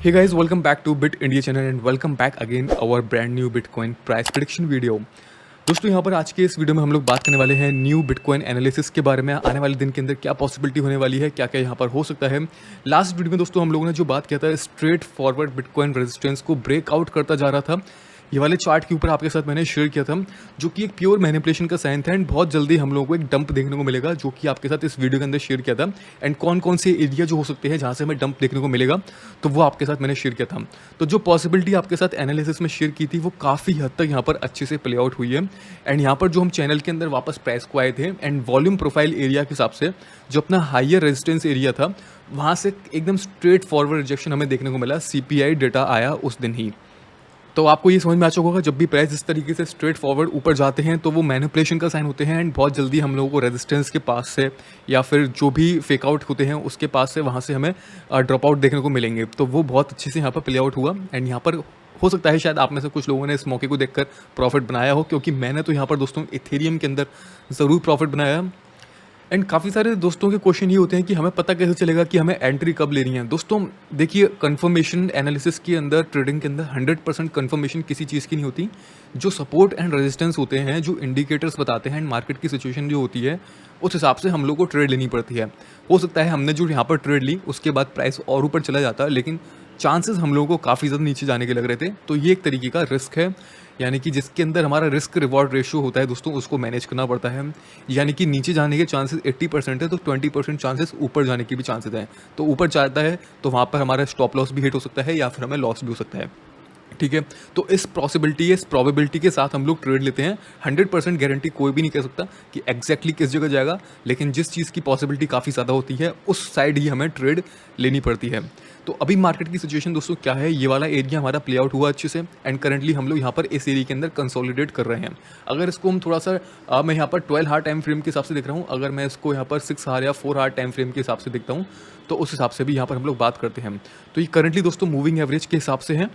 Hey guys, welcome back to Bit India channel and welcome back again our brand new Bitcoin price prediction video। दोस्तों यहाँ पर आज के इस video में हम लोग बात करने वाले हैं न्यू बिटकॉइन एनालिसिस के बारे में। आने वाले दिन के अंदर क्या पॉसिबिलिटी होने वाली है, क्या क्या यहाँ पर हो सकता है। लास्ट वीडियो में दोस्तों हम लोगों ने जो बात किया था, स्ट्रेट फॉरवर्ड बिटकॉइन रेजिस्टेंस को ब्रेकआउट करता जा रहा था। ये वाले चार्ट के ऊपर आपके साथ मैंने शेयर किया था, जो कि एक प्योर मैनिपुलेशन का साइन था एंड बहुत जल्दी हम लोगों को एक डंप देखने को मिलेगा, जो कि आपके साथ इस वीडियो के अंदर शेयर किया था। एंड कौन कौन से एरिया जो हो सकते हैं जहाँ से हमें डंप देखने को मिलेगा, तो वो आपके साथ मैंने शेयर किया था। तो जो पॉसिबिलिटी आपके साथ एनालिसिस में शेयर की थी, वो काफ़ी हद तक यहाँ पर अच्छे से प्ले आउट हुई है। एंड यहाँ पर जो हम चैनल के अंदर वापस प्राइस को आए थे एंड वॉल्यूम प्रोफाइल एरिया के हिसाब से जो अपना हाइयर रेजिस्टेंस एरिया था, वहाँ से एकदम स्ट्रेट फॉरवर्ड रिजेक्शन हमें देखने को मिला। सीपीआई डेटा आया उस दिन ही। तो आपको ये समझ में आ चुका होगा, जब भी प्राइस इस तरीके से स्ट्रेट फॉरवर्ड ऊपर जाते हैं तो वो मैनिपुलेशन का साइन होते हैं एंड बहुत जल्दी हम लोगों को रेजिस्टेंस के पास से या फिर जो भी फेक आउट होते हैं उसके पास से वहाँ से हमें ड्रॉप आउट देखने को मिलेंगे। तो वो बहुत अच्छे से यहाँ पर प्ले आउट हुआ एंड यहाँ पर हो सकता है शायद आप में से कुछ लोगों ने इस मौके को देखकर प्रॉफिट बनाया हो, क्योंकि मैंने तो यहाँ पर दोस्तों इथेरियम के अंदर ज़रूर प्रॉफिट बनाया। एंड काफ़ी सारे दोस्तों के क्वेश्चन ये होते हैं कि हमें पता कैसे चलेगा कि हमें एंट्री कब लेनी है। दोस्तों देखिए, कंफर्मेशन एनालिसिस के अंदर, ट्रेडिंग के अंदर 100% कंफर्मेशन किसी चीज़ की नहीं होती। जो सपोर्ट एंड रेजिस्टेंस होते हैं, जो इंडिकेटर्स बताते हैं, मार्केट की सिचुएशन जो होती है, उस हिसाब से हम लोग को ट्रेड लेनी पड़ती है। हो सकता है हमने जो यहाँ पर ट्रेड ली उसके बाद प्राइस और ऊपर चला जाता, लेकिन चांसेस हम लोगों को काफ़ी ज़्यादा नीचे जाने के लग रहे थे। तो ये एक तरीके का रिस्क है, यानी कि जिसके अंदर हमारा रिस्क रिवॉर्ड रेशियो होता है दोस्तों, उसको मैनेज करना पड़ता है। यानी कि नीचे जाने के चांसेस 80% है, तो 20% चांसेस ऊपर जाने के भी चांसेस हैं। तो ऊपर जाता है तो वहाँ पर हमारा स्टॉप लॉस भी हिट हो सकता है या फिर हमें लॉस भी हो सकता है। ठीक है, तो इस प्रोबेबिलिटी के साथ हम लोग ट्रेड लेते हैं। 100% गारंटी कोई भी नहीं कह सकता कि एग्जैक्टली किस जगह जाएगा, लेकिन जिस चीज़ की पॉसिबिलिटी काफ़ी ज़्यादा होती है उस साइड ही हमें ट्रेड लेनी पड़ती है। तो अभी मार्केट की सिचुएशन दोस्तों क्या है, ये वाला एरिया हमारा प्ले आउट हुआ अच्छे से एंड करंटली हम लोग यहाँ पर इस एरिया के अंदर कंसोलिडेट कर रहे हैं। अगर इसको हम थोड़ा सा मैं यहाँ पर 12 हार टाइम फ्रेम के हिसाब से देख रहा हूँ, अगर मैं इसको यहाँ पर 6 हार या 4 हार टाइम फ्रेम के हिसाब से देखता हूँ, तो उस हिसाब से भी यहाँ पर हम लोग बात करते हैं। तो ये करंटली दोस्तों मूविंग एवरेज के हिसाब से है।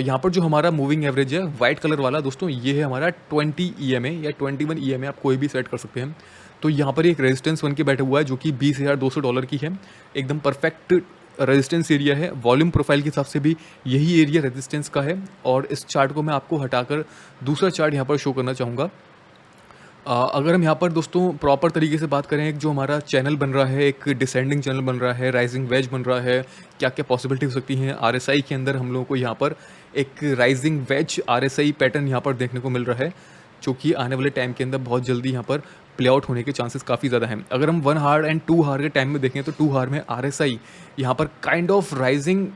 यहाँ पर जो हमारा मूविंग एवरेज है वाइट कलर वाला दोस्तों, ये है हमारा 20 EMA या 21 EMA, आप कोई भी सेट कर सकते हैं। तो यहाँ पर एक रेजिस्टेंस बन के बैठा हुआ है जो कि $20,200 की है। एकदम परफेक्ट रेजिस्टेंस एरिया है। वॉल्यूम प्रोफाइल के हिसाब से भी यही एरिया रेजिस्टेंस का है। और इस चार्ट को मैं आपको हटाकर दूसरा चार्ट यहाँ पर शो करना चाहूँगा। अगर हम यहाँ पर दोस्तों प्रॉपर तरीके से बात करें, एक जो हमारा चैनल बन रहा है, एक डिसेंडिंग चैनल बन रहा है, राइजिंग वेज बन रहा है, क्या क्या पॉसिबिलिटी हो सकती हैं। RSI के अंदर हम लोगों को यहाँ पर एक राइजिंग वेज RSI पैटर्न यहाँ पर देखने को मिल रहा है, जो कि आने वाले टाइम के अंदर बहुत जल्दी यहाँ पर प्ले आउट होने के चांसेस काफ़ी ज़्यादा हैं। अगर हम 1 हार एंड 2 हार के टाइम में देखें तो 2 हार में RSI यहाँ पर काइंड ऑफ राइजिंग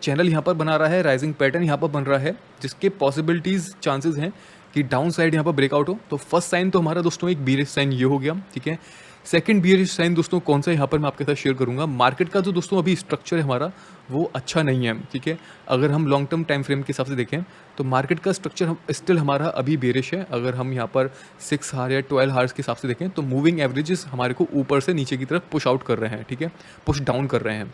चैनल यहाँ पर बना रहा है, राइजिंग पैटर्न यहाँ पर बन रहा है, जिसके पॉसिबिलिटीज़ चांसेस हैं कि डाउन साइड यहाँ पर ब्रेकआउट हो। तो फर्स्ट साइन तो हमारा दोस्तों एक बीरिश साइन ये हो गया, ठीक है। सेकंड बीरिश साइन दोस्तों कौन सा, यहाँ पर मैं आपके साथ शेयर करूंगा। मार्केट का जो दोस्तों अभी स्ट्रक्चर है हमारा, वो अच्छा नहीं है, ठीक है। अगर हम लॉन्ग टर्म टाइम फ्रेम के हिसाब से देखें तो मार्केट का स्ट्रक्चर स्टिल हमारा अभी बेरिश है। अगर हम यहाँ पर 6 हार या 12 हार्स के हिसाब से देखें तो मूविंग एवरेजेस हमारे को ऊपर से नीचे की तरफ पुश आउट कर रहे हैं, ठीक है, पुश डाउन कर रहे हैं।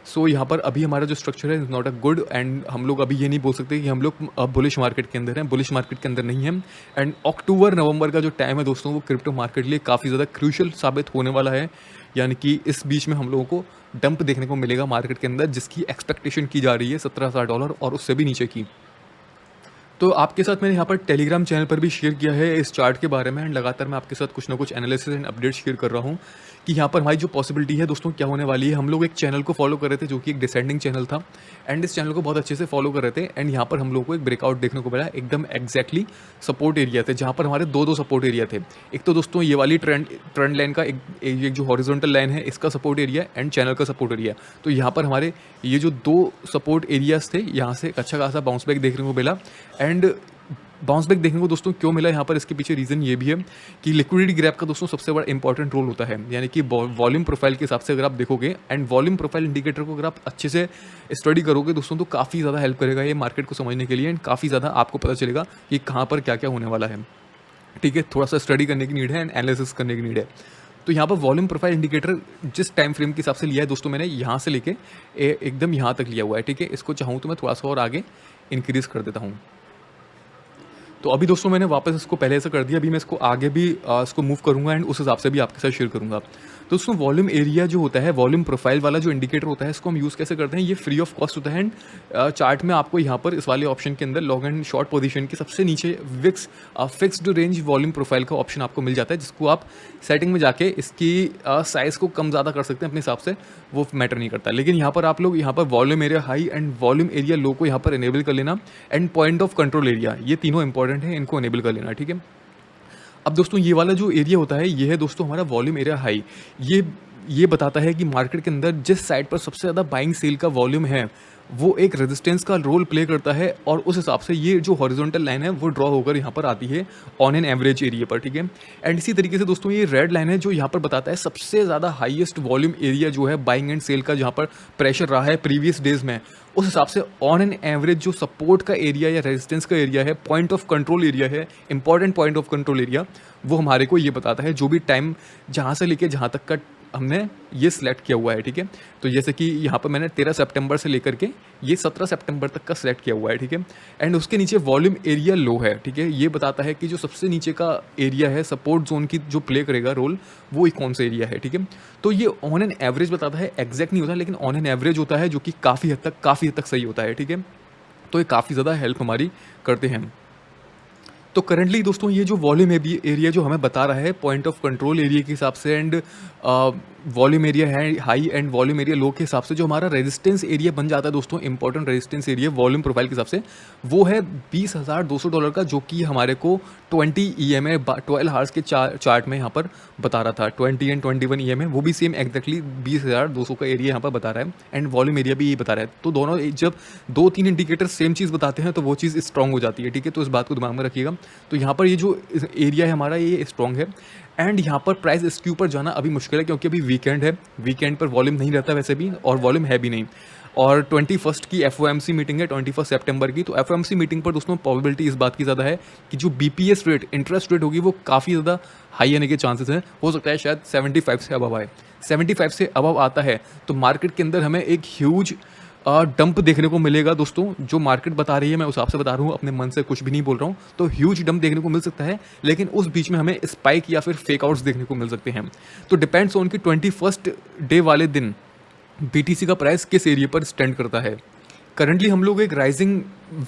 सो यहाँ पर अभी हमारा जो स्ट्रक्चर है is not a good and हम लोग अभी ये नहीं बोल सकते कि हम लोग अब बुलिश मार्केट के अंदर हैं। बुलिश मार्केट के अंदर नहीं है। एंड अक्टूबर नवंबर का जो टाइम है दोस्तों, वो क्रिप्टो मार्केट के लिए काफ़ी ज़्यादा क्रूशियल साबित होने वाला है। यानी कि इस बीच में हम लोगों को डंप देखने को मिलेगा मार्केट के अंदर, जिसकी एक्सपेक्टेशन की जा रही है $17,000 और उससे भी नीचे की। तो आपके साथ मैंने यहाँ पर टेलीग्राम चैनल पर भी शेयर किया है इस चार्ट के बारे में एंड लगातार मैं आपके साथ कुछ ना कुछ एनालिसिस एंड अपडेट शेयर कर रहा हूँ कि यहाँ पर हमारी जो पॉसिबिलिटी है दोस्तों क्या होने वाली है। हम लोग एक चैनल को फॉलो कर रहे थे जो कि एक डिसेंडिंग चैनल था एंड इस चैनल को बहुत अच्छे से फॉलो कर रहे थे एंड यहाँ पर हम लोग को एक ब्रेकआउट देखने को मिला, एकदम एग्जैक्टली सपोर्ट एरिया थे, जहाँ पर हमारे दो सपोर्ट एरिया थे। एक तो दोस्तों ये वाली ट्रेंड लाइन का एक जो हॉरिजॉन्टल लाइन है, इसका सपोर्ट एरिया एंड चैनल का सपोर्ट एरिया। तो यहाँ पर हमारे ये जो 2 सपोर्ट एरियाज थे, यहाँ से एक अच्छा खासा बाउंस बैक देखने को मिला। एंड बाउंस बैक देखने को दोस्तों क्यों मिला, यहाँ पर इसके पीछे रीज़न ये भी है कि लिक्विडिटी ग्रैब का दोस्तों सबसे बड़ा इंपॉर्टेंट रोल होता है। यानी कि वॉल्यूम प्रोफाइल के हिसाब से अगर आप देखोगे एंड वॉल्यूम प्रोफाइल इंडिकेटर को अगर आप अच्छे से स्टडी करोगे दोस्तों, तो काफ़ी ज़्यादा हेल्प करेगा ये मार्केट को समझने के लिए एंड काफ़ी ज़्यादा आपको पता चलेगा कि कहाँ पर क्या क्या होने वाला है, ठीक है। थोड़ा सा स्टडी करने की नीड है एंड एनालिसिस करने की नीड है। तो यहाँ पर वॉल्यूम प्रोफाइल इंडिकेटर जिस टाइम फ्रेम के हिसाब से लिया है दोस्तों, मैंने यहाँ से लेके एकदम यहाँ तक लिया हुआ है, ठीक है। इसको चाहूँ तो मैं थोड़ा सा और आगे इंक्रीज़ कर देता हूँ। तो अभी दोस्तों मैंने वापस इसको पहले से कर दिया, अभी मैं इसको आगे भी इसको मूव करूंगा एंड उस हिसाब से भी आपके साथ शेयर करूंगा। दोस्तों वॉल्यूम एरिया जो होता है, वॉल्यूम प्रोफाइल वाला जो इंडिकेटर होता है, इसको हम यूज़ कैसे करते हैं, ये फ्री ऑफ कॉस्ट होता है। एंड चार्ट में आपको यहाँ पर इस वाले ऑप्शन के अंदर लॉन्ग एंड शॉर्ट पोजीशन के सबसे नीचे फिक्स्ड रेंज वॉल्यूम प्रोफाइल का ऑप्शन आपको मिल जाता है, जिसको आप सेटिंग में जाके इसकी साइज़ को कम ज़्यादा कर सकते हैं अपने हिसाब से, वो मैटर नहीं करता। लेकिन यहाँ पर आप लोग यहाँ पर volume area high and volume area low को यहाँ पर इनेबल कर लेना, and point of control area, ये तीनों इंपॉर्टेंट है, इनको इनेबल कर लेना, ठीक है। अब दोस्तों ये वाला जो एरिया होता है, ये है दोस्तों हमारा वॉल्यूम एरिया हाई। ये बताता है कि मार्केट के अंदर जिस साइड पर सबसे ज़्यादा बाइंग सेल का वॉल्यूम है, वो एक रेजिस्टेंस का रोल प्ले करता है, और उस हिसाब से ये जो हॉरिजॉन्टल लाइन है वो ड्रॉ होकर यहाँ पर आती है ऑन एन एवरेज एरिया पर, ठीक है। एंड इसी तरीके से दोस्तों ये रेड लाइन है जो यहाँ पर बताता है सबसे ज़्यादा हाईएस्ट वॉल्यूम एरिया जो है बाइंग एंड सेल का, जहाँ पर प्रेशर रहा है प्रीवियस डेज में, उस हिसाब से ऑन एन एवरेज जो सपोर्ट का एरिया या रेजिस्टेंस का एरिया है, पॉइंट ऑफ कंट्रोल एरिया है, important point of control area, वो हमारे को ये बताता है जो भी टाइम जहाँ से लेके जहाँ तक का हमने ये सिलेक्ट किया हुआ है, ठीक है। तो जैसे कि यहाँ पर मैंने 13 सितंबर से लेकर के ये 17 सितंबर तक का सिलेक्ट किया हुआ है, ठीक है। एंड उसके नीचे वॉल्यूम एरिया लो है, ठीक है। ये बताता है कि जो सबसे नीचे का एरिया है सपोर्ट जोन की जो प्ले करेगा रोल, वो कौन सा एरिया है, ठीक है। तो ये ऑन एन एवरेज बताता है, एग्जैक्ट नहीं होता, लेकिन ऑन एन एवरेज होता है, जो कि काफ़ी हद तक सही होता है, ठीक है। तो ये काफ़ी ज़्यादा हेल्प हमारी करते हैं। तो करंटली दोस्तों ये जो वॉल्यूम एरिया जो हमें बता रहा है पॉइंट ऑफ कंट्रोल एरिया के हिसाब से, एंड वॉल्यूम एरिया है हाई एंड वॉल्यूम एरिया लो के हिसाब से, जो हमारा रेजिस्टेंस एरिया बन जाता है दोस्तों, important resistance area volume profile के हिसाब से, वो है $20,200 का, जो कि हमारे को 20 EMA 12 हार्स के चार्ट में यहाँ पर बता रहा था। 20 एंड 21 EMA, वो भी सेम एग्जैक्टली 20,200 का एरिया यहाँ पर बता रहा है, एंड वॉल्यूम एरिया भी यही बता रहा है। तो दोनों जब 2-3 इंडिकेटर सेम चीज़ बताते हैं तो वो चीज़ स्ट्रॉन्ग हो जाती है, ठीक है। तो इस बात को दिमाग में रखिएगा। तो यहाँ पर ये जो एरिया है हमारा, ये स्ट्रॉन्ग है। एंड यहाँ पर प्राइस इसके ऊपर जाना अभी मुश्किल है, क्योंकि अभी वीकेंड है, वीकेंड पर वॉल्यूम नहीं रहता वैसे भी, और वॉल्यूम है भी नहीं। और 21 की FOMC मीटिंग है, 21 सितंबर की। तो FOMC मीटिंग पर दोस्तों प्रोबेबिलिटी इस बात की ज़्यादा है कि जो BPS रेट, इंटरेस्ट रेट होगी, वो काफ़ी ज़्यादा हाई आने के चांसेस हैं। हो सकता है शायद 75 से अबव आए। 75 से अबव आता है तो मार्केट के अंदर हमें एक ह्यूज डंप देखने को मिलेगा दोस्तों। जो मार्केट बता रही है, मैं उस हिसाब से बता रहा हूँ, अपने मन से कुछ भी नहीं बोल रहा हूँ। तो ह्यूज डंप देखने को मिल सकता है, लेकिन उस बीच में हमें स्पाइक या फिर फेक आउट्स देखने को मिल सकते हैं। तो डिपेंड्स ऑन कि 21st डे वाले दिन BTC का प्राइस किस एरिया पर स्टैंड करता है। करंटली हम लोग एक राइजिंग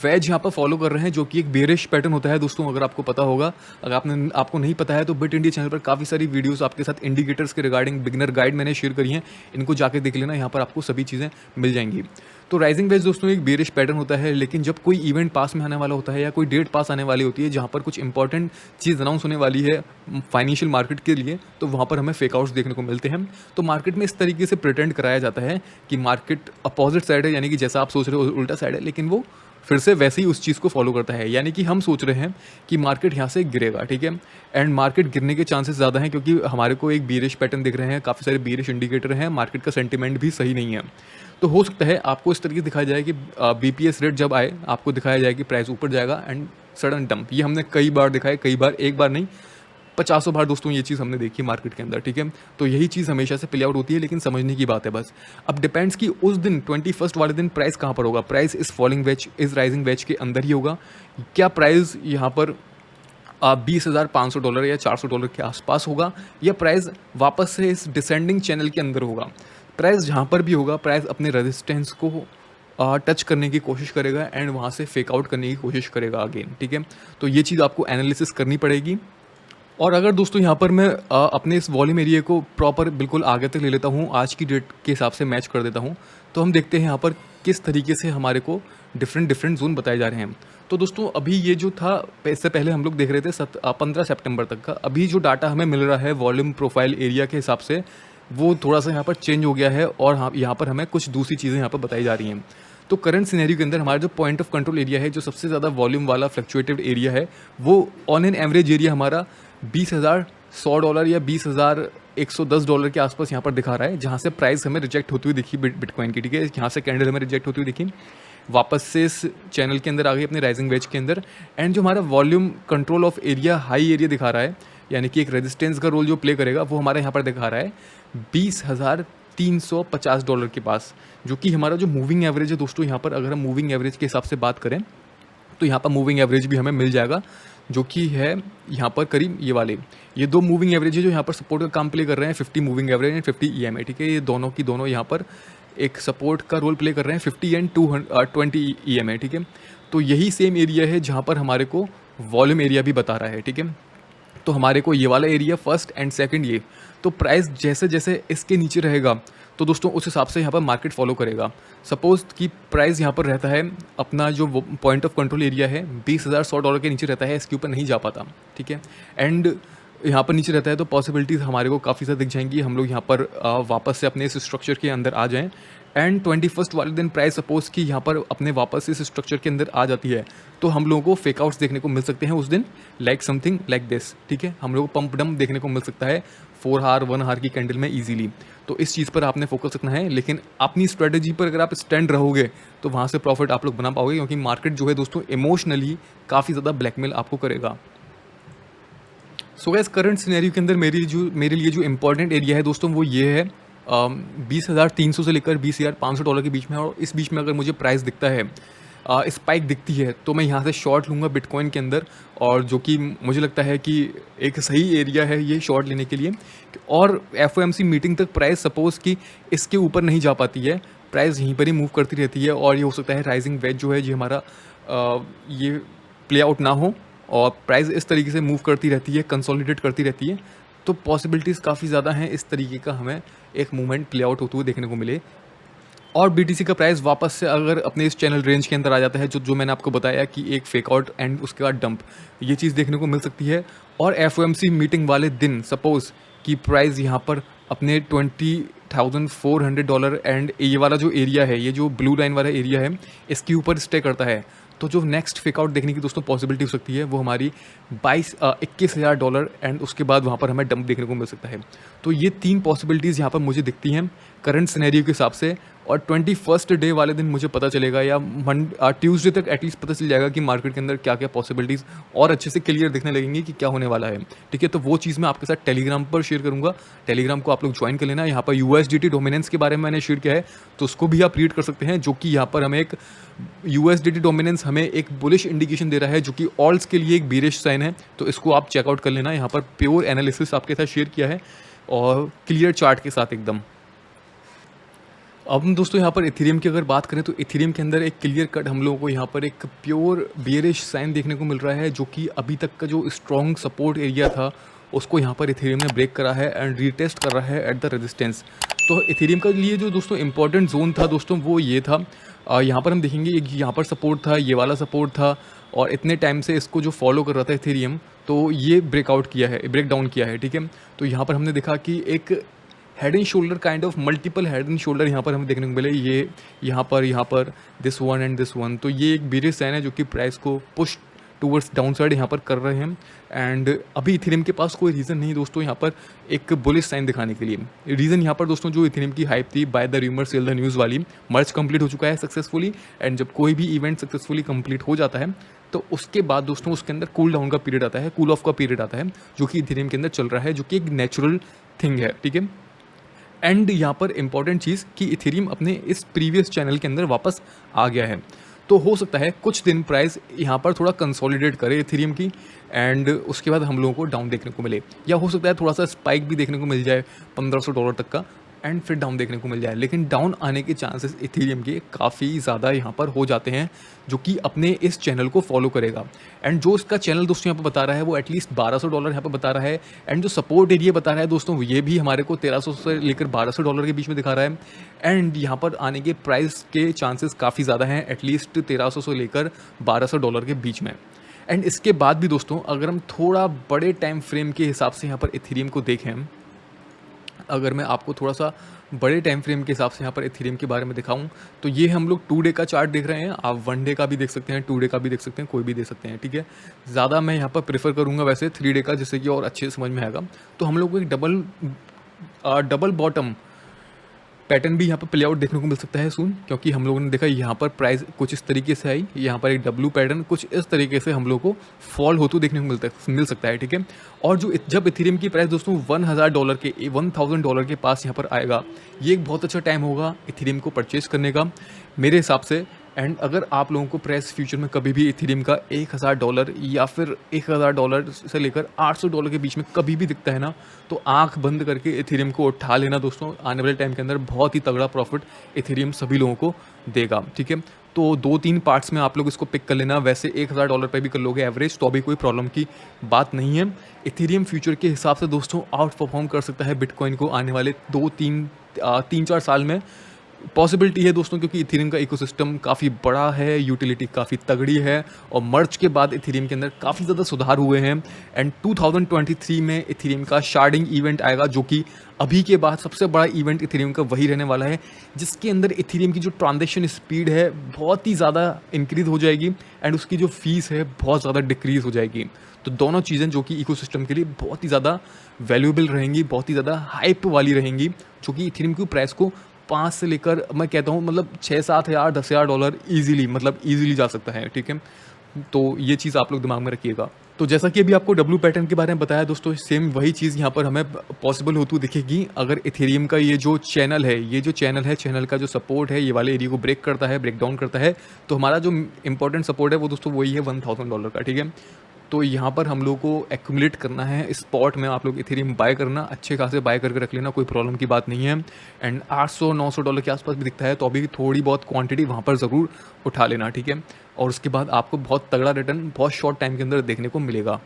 वेज यहाँ पर फॉलो कर रहे हैं, जो कि एक बेरिश पैटर्न होता है दोस्तों। अगर आपको पता होगा, अगर आपको नहीं पता है तो बिट इंडिया चैनल पर काफ़ी सारी वीडियोस आपके साथ इंडिकेटर्स के रिगार्डिंग बिगनर गाइड मैंने शेयर करी हैं, इनको जाके देख लेना, यहाँ पर आपको सभी चीज़ें मिल जाएंगी। तो राइजिंग वेज दोस्तों एक बेरिश पैटर्न होता है, लेकिन जब कोई इवेंट पास में आने वाला होता है या कोई डेट पास आने वाली होती है जहाँ पर कुछ इंपॉर्टेंट चीज़ अनाउंस होने वाली है फाइनेंशियल मार्केट के लिए, तो वहाँ पर हमें फेक आउट्स देखने को मिलते हैं। तो मार्केट में इस तरीके से प्रिटेंड कराया जाता है कि मार्केट अपोजिट साइड है, यानी कि जैसा आप सोच रहे हो उल्टा साइड है, लेकिन वो फिर से वैसे ही उस चीज़ को फॉलो करता है। यानी कि हम सोच रहे हैं कि मार्केट यहाँ से गिरेगा, ठीक है, एंड मार्केट गिरने के चांसेस ज़्यादा हैं, क्योंकि हमारे को एक बेरिश पैटर्न दिख रहे हैं, काफ़ी सारे बेरिश इंडिकेटर हैं, मार्केट का सेंटीमेंट भी सही नहीं है। तो हो सकता है आपको इस तरीके दिखाया जाए कि BPS रेट जब आए, आपको दिखाया जाए कि प्राइस ऊपर जाएगा एंड सडन डंप। ये हमने कई बार दिखाया, कई बार, एक बार नहीं 50 बार दोस्तों ये चीज़ हमने देखी मार्केट के अंदर, ठीक है। तो यही चीज़ हमेशा से प्ले आउट होती है, लेकिन समझने की बात है बस। अब डिपेंड्स कि उस दिन 21st वाले दिन प्राइस कहाँ पर होगा। प्राइस इस फॉलिंग वेज, इस राइजिंग वेज के अंदर ही होगा। क्या प्राइस यहाँ पर $20,500 या $400 के आसपास होगा, या प्राइस वापस से इस डिसेंडिंग चैनल के अंदर होगा। प्राइस जहाँ पर भी होगा, प्राइस अपने रेजिस्टेंस को टच करने की कोशिश करेगा एंड वहाँ से फेक आउट करने की कोशिश करेगा अगेन, ठीक है। तो ये चीज़ आपको एनालिसिस करनी पड़ेगी। और अगर दोस्तों यहाँ पर मैं अपने इस वॉल्यूम एरिया को प्रॉपर बिल्कुल आगे तक ले लेता हूँ, आज की डेट के हिसाब से मैच कर देता हूँ, तो हम देखते हैं यहाँ पर किस तरीके से हमारे को डिफरेंट जोन बताए जा रहे हैं। तो दोस्तों अभी ये जो था, इससे पहले हम लोग देख रहे थे 15 सितंबर तक का। अभी जो डाटा हमें मिल रहा है वॉल्यूम प्रोफाइल एरिया के हिसाब से, वो थोड़ा सा यहाँ पर चेंज हो गया है, और हाँ यहाँ पर हमें कुछ दूसरी चीज़ें यहाँ पर बताई जा रही हैं। तो करंट सिनेरियो के अंदर हमारा जो पॉइंट ऑफ कंट्रोल एरिया है, जो सबसे ज़्यादा वॉल्यूम वाला फ्लक्चुएटेड एरिया है, वो ऑन एन एवरेज एरिया हमारा $20,100 या $20,110 के आसपास यहाँ पर दिखा रहा है, जहाँ से प्राइस हमें रिजेक्ट होती हुई दिखी बिटकॉइन की, ठीक है। यहाँ से कैंडल हमें रिजेक्ट होती हुई दिखी, वापस से इस चैनल के अंदर आ गई अपने राइजिंग वेज के अंदर। एंड जो हमारा volume control of area high area दिखा रहा है, यानी कि एक रेजिस्टेंस का रोल जो प्ले करेगा, वो हमारे यहाँ पर दिखा रहा है $20,350 के पास, जो कि हमारा जो मूविंग एवरेज है दोस्तों। यहाँ पर अगर हम मूविंग एवरेज के हिसाब से बात करें तो यहाँ पर मूविंग एवरेज भी हमें मिल जाएगा। जो कि है यहाँ पर करीब ये 2 मूविंग एवरेज है जो यहाँ पर सपोर्ट का काम प्ले कर रहे हैं, 50 मूविंग एवरेज एंड 50 ईएमए, ठीक है। ये दोनों की दोनों यहाँ पर एक सपोर्ट का रोल प्ले कर रहे हैं, 50 एंड 20 ईएमए, ठीक है। तो यही सेम एरिया है जहाँ पर हमारे को वॉल्यूम एरिया भी बता रहा है, ठीक है। तो हमारे को ये वाला एरिया फर्स्ट एंड सेकंड ये, तो प्राइस जैसे जैसे इसके नीचे रहेगा तो दोस्तों उस हिसाब से यहाँ पर मार्केट फॉलो करेगा। सपोज कि प्राइस यहाँ पर रहता है, अपना जो पॉइंट ऑफ कंट्रोल एरिया है $20,100 के नीचे रहता है, इसके ऊपर नहीं जा पाता, ठीक है। एंड यहाँ पर नीचे रहता है तो पॉसिबिलिटीज़ हमारे को काफ़ी ज़्यादा दिख जाएंगी, हम लोग यहाँ पर वापस से अपने इस स्ट्रक्चर के अंदर आ जाएँ। एंड 21st वाले दिन प्राइस सपोज कि यहाँ पर अपने वापस इस स्ट्रक्चर के अंदर आ जाती है तो हम लोगों को फेक आउट्स देखने को मिल सकते हैं उस दिन, लाइक समथिंग लाइक दिस, ठीक है। हम लोगों को पंप डंप देखने को मिल सकता है 4 आवर 1 आवर की कैंडल में ईजिली। तो इस चीज़ पर आपने फोकस रखना है, लेकिन अपनी स्ट्रेटेजी पर अगर आप स्टैंड रहोगे तो वहाँ से प्रॉफिट आप लोग बना पाओगे, क्योंकि मार्केट जो है दोस्तों इमोशनली काफ़ी ज़्यादा ब्लैकमेल आपको करेगा। सो गाइस, करंट सिनेरियो के अंदर मेरे लिए जो इंपॉर्टेंट एरिया है दोस्तों वो ये है 20,300 से लेकर $20,500 के बीच में। और इस बीच में अगर मुझे प्राइस दिखता है, स्पाइक दिखती है, तो मैं यहाँ से शॉर्ट लूँगा बिटकॉइन के अंदर, और जो कि मुझे लगता है कि एक सही एरिया है ये शॉर्ट लेने के लिए। और FOMC मीटिंग तक प्राइस सपोज़ कि इसके ऊपर नहीं जा पाती है, प्राइस यहीं पर ही मूव करती रहती है, और ये हो सकता है राइजिंग वेज जो है ये हमारा ये प्ले आउट ना हो और प्राइस इस तरीके से मूव करती रहती है, कंसोलिडेट करती रहती है। तो पॉसिबिलिटीज़ काफ़ी ज़्यादा हैं इस तरीके का हमें एक मूवमेंट प्ले आउट होते हुए देखने को मिले। और BTC का प्राइस वापस से अगर अपने इस चैनल रेंज के अंदर आ जाता है, जो मैंने आपको बताया कि एक फेक आउट एंड उसके बाद डंप, ये चीज़ देखने को मिल सकती है। और FOMC मीटिंग वाले दिन सपोज़ कि प्राइस यहाँ पर अपने $20,400 एंड ये वाला जो एरिया है, ये जो ब्लू लाइन वाला एरिया है, इसके ऊपर स्टे करता है, तो जो नेक्स्ट फेक आउट देखने की दोस्तों पॉसिबिलिटी हो सकती है वो हमारी $21,000 एंड उसके बाद वहाँ पर हमें डंप देखने को मिल सकता है। तो ये 3 पॉसिबिलिटीज़ यहाँ पर मुझे दिखती हैं करंट सिनेरियो के हिसाब से। और 21st डे वाले दिन मुझे पता चलेगा, या ट्यूसडे तक एटलीस्ट पता चल जाएगा कि मार्केट के अंदर क्या क्या पॉसिबिलिटीज़ और अच्छे से क्लियर दिखने लगेंगी कि क्या होने वाला है, ठीक है। तो वो चीज़ मैं आपके साथ टेलीग्राम पर शेयर करूँगा, टेलीग्राम को आप लोग ज्वाइन कर लेना। यहाँ पर USDT डोमिनेंस के बारे में मैंने शेयर किया है, तो उसको भी आप रीड कर सकते हैं, जो कि यहाँ पर हमें एक USDT डोमिनेंस हमें एक बुलिश इंडिकेशन दे रहा है, जो कि ऑल्स के लिए एक बेरिश साइन है। तो इसको आप चेकआउट कर लेना। यहाँ पर प्योर एनालिसिस आपके साथ शेयर किया है और क्लियर चार्ट के साथ एकदम। अब हम दोस्तों यहाँ पर इथेरियम की अगर बात करें तो इथेरियम के अंदर एक क्लियर कट हम लोगों को यहाँ पर एक प्योर बेयरिश साइन देखने को मिल रहा है, जो कि अभी तक का जो स्ट्रॉन्ग सपोर्ट एरिया था उसको यहाँ पर इथेरियम ने ब्रेक करा है एंड रीटेस्ट कर रहा है एट द रेजिस्टेंस। तो इथेरियम का लिए जो दोस्तों इंपॉर्टेंट जोन था दोस्तों वो ये था, यहाँ पर हम देखेंगे एक यहाँ पर सपोर्ट था, ये वाला सपोर्ट था, और इतने टाइम से इसको जो फॉलो कर रहा था इथेरियम, तो ये ब्रेकआउट किया है, ब्रेक डाउन किया है, ठीक है। तो यहाँ पर हमने देखा कि एक head and shoulder kind of multiple head and shoulder यहाँ पर हमें देखने को मिले, ये यहाँ पर this one and this one. तो ये एक बेरिश साइन है जो कि प्राइस को पुश टूवर्ड्स डाउन साइड यहाँ पर कर रहे हैं। एंड अभी इथेरियम के पास कोई रीज़न नहीं दोस्तों यहाँ पर एक बुलिश साइन दिखाने के लिए। रीज़न यहाँ पर दोस्तों जो इथेरियम की हाइप थी by the rumour cell the news वाली, मर्ज कंप्लीट हो चुका है सक्सेसफुली। एंड जब कोई भी इवेंट सक्सेसफुली कंप्लीट हो जाता है तो उसके बाद दोस्तों उसके अंदर कूल डाउन का पीरियड आता है, कूल ऑफ का पीरियड आता है, जो कि इथेरियम के अंदर चल रहा है, जो कि एक नेचुरल थिंग है, ठीक है। एंड यहाँ पर इंपॉर्टेंट चीज़ कि इथेरियम अपने इस प्रीवियस चैनल के अंदर वापस आ गया है, तो हो सकता है कुछ दिन प्राइस यहाँ पर थोड़ा कंसोलिडेट करे इथेरियम की, एंड उसके बाद हम लोगों को डाउन देखने को मिले, या हो सकता है थोड़ा सा स्पाइक भी देखने को मिल जाए $1,500 तक का, एंड फिर डाउन देखने को मिल जाए। लेकिन डाउन आने के चांसेस इथेरियम के काफ़ी ज़्यादा यहाँ पर हो जाते हैं, जो कि अपने इस चैनल को फॉलो करेगा। एंड जो इसका चैनल दोस्तों यहाँ पर बता रहा है वो एटलीस्ट $1,200 यहाँ पर बता रहा है। एंड जो सपोर्ट एरिया बता रहा है दोस्तों ये भी हमारे को 1,300 से लेकर $1,200 के बीच में दिखा रहा है। एंड यहाँ पर आने के प्राइस के चांसेस काफ़ी ज़्यादा हैं, एटलीस्ट 1,300 से लेकर $1,200 के बीच में। एंड इसके बाद भी दोस्तों अगर हम थोड़ा बड़े टाइम फ्रेम के हिसाब से यहाँ पर इथेरियम को देखें, अगर मैं आपको थोड़ा सा बड़े टाइम फ्रेम के हिसाब से यहाँ पर इथेरियम के बारे में दिखाऊं, तो ये हम लोग 2 डे का चार्ट देख रहे हैं। आप 1 डे का भी देख सकते हैं, 2 डे का भी देख सकते हैं, कोई भी दे सकते हैं, ठीक है। ज़्यादा मैं यहाँ पर प्रेफर करूँगा वैसे 3 डे का, जिससे कि और अच्छे से समझ में आएगा। तो हम लोग को एक डबल बॉटम पैटर्न भी यहाँ पर प्ले आउट देखने को मिल सकता है सून, क्योंकि हम लोगों ने देखा यहाँ पर प्राइस कुछ इस तरीके से आई, यहाँ पर एक डब्लू पैटर्न कुछ इस तरीके से हम लोग को फॉल होते देखने को मिल सकता है, ठीक है। और जब इथेरियम की प्राइस दोस्तों $1,000 के पास यहाँ पर आएगा, ये एक बहुत अच्छा टाइम होगा इथेरियम को परचेज करने का मेरे हिसाब से। एंड अगर आप लोगों को प्राइस फ्यूचर में कभी भी इथेरियम का $1000 या फिर $1000 से लेकर $800 के बीच में कभी भी दिखता है ना, तो आंख बंद करके इथेरियम को उठा लेना दोस्तों। आने वाले टाइम के अंदर बहुत ही तगड़ा प्रॉफिट इथेरियम सभी लोगों को देगा, ठीक है। तो 2-3 पार्ट्स में आप लोग इसको पिक कर लेना। वैसे $1000 पे भी कर लोगे एवरेज तो अभी कोई प्रॉब्लम की बात नहीं है। इथेरियम फ्यूचर के हिसाब से दोस्तों आउट परफॉर्म कर सकता है बिटकॉइन को आने वाले 3-4 साल में। पॉसिबिलिटी है दोस्तों, क्योंकि इथेरियम का इकोसिस्टम काफ़ी बड़ा है, यूटिलिटी काफ़ी तगड़ी है और मर्ज के बाद इथेरियम के अंदर काफ़ी ज़्यादा सुधार हुए हैं। एंड 2023 में इथेरियम का शार्डिंग इवेंट आएगा, जो कि अभी के बाद सबसे बड़ा इवेंट इथेरियम का वही रहने वाला है, जिसके अंदर इथेरियम की जो ट्रांजेक्शन स्पीड है बहुत ही ज़्यादा इंक्रीज हो जाएगी एंड उसकी जो फीस है बहुत ज़्यादा डिक्रीज़ हो जाएगी। तो दोनों चीज़ें जो कि इकोसिस्टम के लिए बहुत ही ज़्यादा वैल्यूएबल रहेंगी, बहुत ही ज़्यादा हाइप वाली रहेंगी, जो कि इथेरियम की प्राइस को 5 से लेकर मैं कहता हूँ मतलब 6-7 हज़ार $10,000 ईजिली जा सकता है, ठीक है। तो ये चीज़ आप लोग दिमाग में रखिएगा। तो जैसा कि अभी आपको डब्ल्यू पैटर्न के बारे में बताया दोस्तों, सेम वही चीज़ यहाँ पर हमें पॉसिबल होती हुई दिखेगी अगर इथेरियम का ये जो चैनल है, चैनल का जो सपोर्ट है ये वाले एरिया को ब्रेक करता है, ब्रेक डाउन करता है। तो हमारा जो इंपॉर्टेंट सपोर्ट है वो दोस्तों वही है $1000 का, ठीक है। तो यहाँ पर हम लोगों को एक्यूमुलेट करना है स्पॉट में। आप लोग इथेरियम बाय करना, अच्छे खासे बाय करके रख लेना, कोई प्रॉब्लम की बात नहीं है। एंड $800-900 के आसपास भी दिखता है, तो अभी थोड़ी बहुत क्वांटिटी वहाँ पर ज़रूर उठा लेना, ठीक है। और उसके बाद आपको बहुत तगड़ा रिटर्न बहुत शॉर्ट टाइम के अंदर देखने को मिलेगा।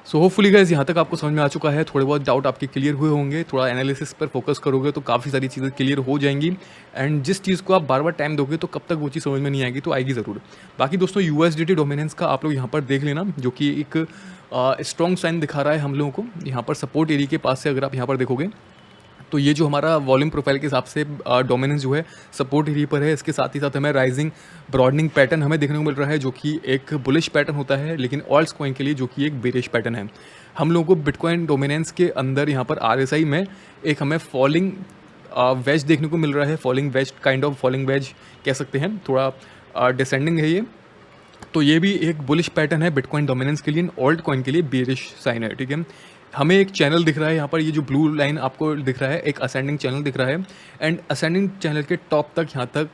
सो होपफुली गाइस यहाँ तक आपको समझ में आ चुका है, थोड़े बहुत डाउट आपके क्लियर हुए होंगे। थोड़ा एनालिसिस पर फोकस करोगे तो काफ़ी सारी चीज़ें क्लियर हो जाएंगी। एंड जिस चीज़ को आप बार बार टाइम दोगे तो कब तक वो चीज़ समझ में नहीं आएगी, तो आएगी ज़रूर। बाकी दोस्तों USDT डोमिनेंस का आप लोग यहाँ पर देख लेना, जो कि एक स्ट्रॉन्ग साइन दिखा रहा है हम लोगों को। यहाँ पर सपोर्ट एरिया के पास से अगर आप यहाँ पर देखोगे तो ये जो हमारा वॉल्यूम प्रोफाइल के हिसाब से डोमिनेंस जो है सपोर्ट एरिया पर है। इसके साथ ही साथ हमें राइजिंग ब्रॉडनिंग पैटर्न हमें देखने को मिल रहा है, जो कि एक बुलिश पैटर्न होता है, लेकिन ऑल्ट्स कॉइन के लिए जो कि एक बेरिश पैटर्न है। हम लोगों को बिटकॉइन डोमिनेंस के अंदर यहाँ पर RSI में एक हमें फॉलिंग वेज देखने को मिल रहा है। Falling veg, kind of falling veg कह सकते हैं, थोड़ा डिसेंडिंग है ये। तो ये भी एक बुलिश पैटर्न है बिटकॉइन डोमिनेंस के लिए, ऑल्ट कॉइन के लिए बेरिश साइन है, ठीक है। हमें एक चैनल दिख रहा है यहाँ पर, ये जो ब्लू लाइन आपको दिख रहा है एक असेंडिंग चैनल दिख रहा है। एंड असेंडिंग चैनल के टॉप तक यहाँ तक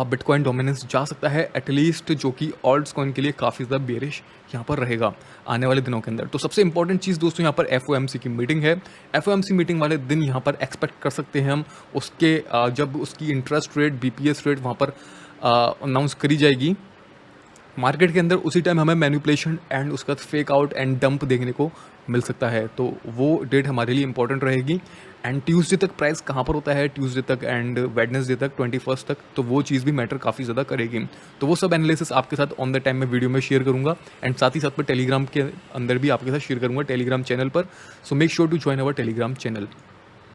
बिटकॉइन डोमिनेंस जा सकता है एटलीस्ट, जो कि ऑल्ट्स कॉइन के लिए काफ़ी ज़्यादा बेरिश यहाँ पर रहेगा आने वाले दिनों के अंदर। तो सबसे इंपॉर्टेंट चीज़ दोस्तों यहाँ पर FOMC की मीटिंग है। FOMC मीटिंग वाले दिन यहाँ पर एक्सपेक्ट कर सकते हैं हम उसके जब उसकी इंटरेस्ट रेट BPS रेट वहाँ पर अनाउंस करी जाएगी मार्केट के अंदर, उसी टाइम हमें मैनिपुलेशन एंड उसका फेक आउट एंड डंप देखने को मिल सकता है। तो वो डेट हमारे लिए इंपॉर्टेंट रहेगी। एंड ट्यूसडे तक प्राइस कहाँ पर होता है, ट्यूसडे तक एंड वेडनेसडे तक 21 तक, तो वो चीज़ भी मैटर काफ़ी ज़्यादा करेगी। तो वो सब एनालिसिस आपके साथ ऑन द टाइम में वीडियो में शेयर करूँगा। एंड साथ ही साथ मैं टेलीग्राम के अंदर भी आपके साथ शेयर करूँगा, टेलीग्राम चैनल पर। So make sure to join our Telegram channel.